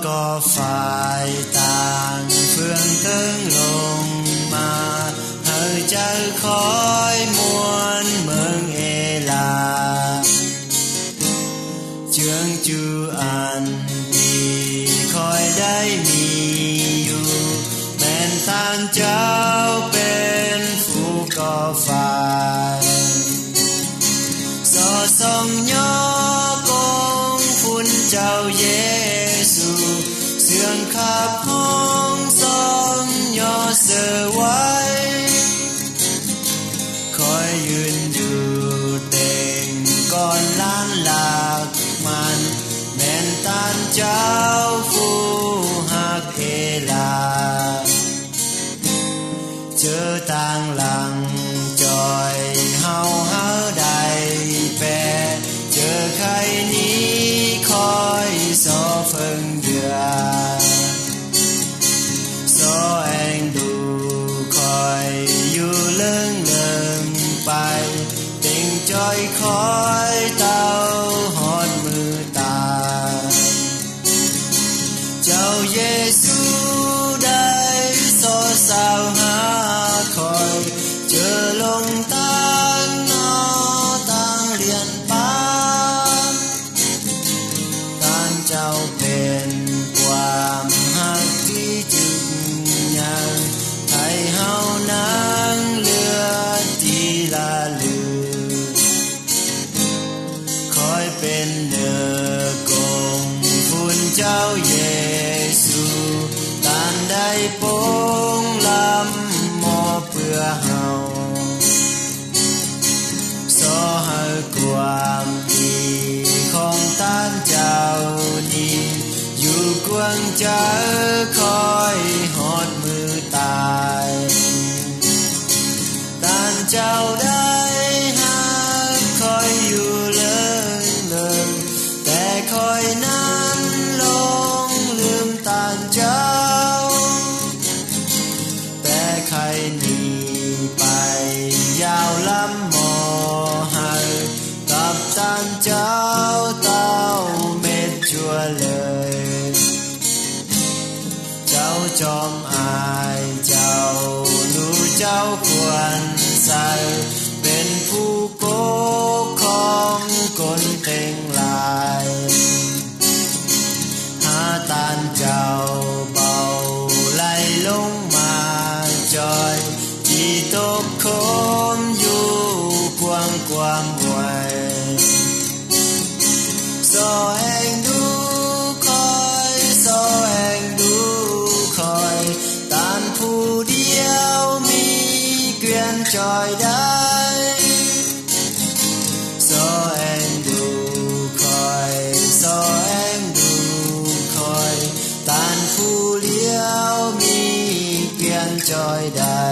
ก็ฝ่ายต่างเฟื่องตึงลงมาเฮาจะคอยมวนเมืองเอลาเจืองจูอันดีคอยได้มีอยู่แม้นทางเจ้าเป็นผู้ก่อฝ่ายสอทรงย่อกงคุณเจ้าเยซูเสื่องขับห้องทรงย่อเสือไว้คอยยืนอยู่เต็งก่อนล้านหลากมันแม่นตานเจ้าผู้หักเอลาเจอต่างหลังจอยเฮาได้แปรเจอใครนี้คอยสอเฟิงเดือสอแองดูคอยอยู่เลิงไปติงจอยคอยเต้าหอดมือตาเจ้าเยซูได้สอสาวหาคอยเจอลงตั้งนอตั้งเรียนป้าตั้งเจ้าเป็นความหักที่จึงยังให้เฮานั้นเลือดที่ละลือคอยเป็นเนื้อกงคุณเจ้าเยซูตานได้โปงลำมอเพื่อเฮาสอให้ความดีของตานเจ้านี้อยู่กวงเจ้าคอยหอดมือตายตานเจ้าได้หักคอยอยู่เลิงแต่คอยนั้นลงลืมตานเจ้าแต่ใครหนีไปยาวลำมอให้กับตานเจ้าเต้าเม็ดจัวเลยเจ้าจอมอายเจ้ารู้เจ้าควรใส่เป็นผู้โกของคนเต็งลายหาตานเจ้าเบาไหลลงมาจอยที่ตกโคมอยู่กวางไว้สอแองดูคอยสอแองดูคอยตานผู้เดียวมีเกวียนจอยได้สอแองดูคอยสอแองดูคอยตานผู้เดียวมีเกวียนจอยได้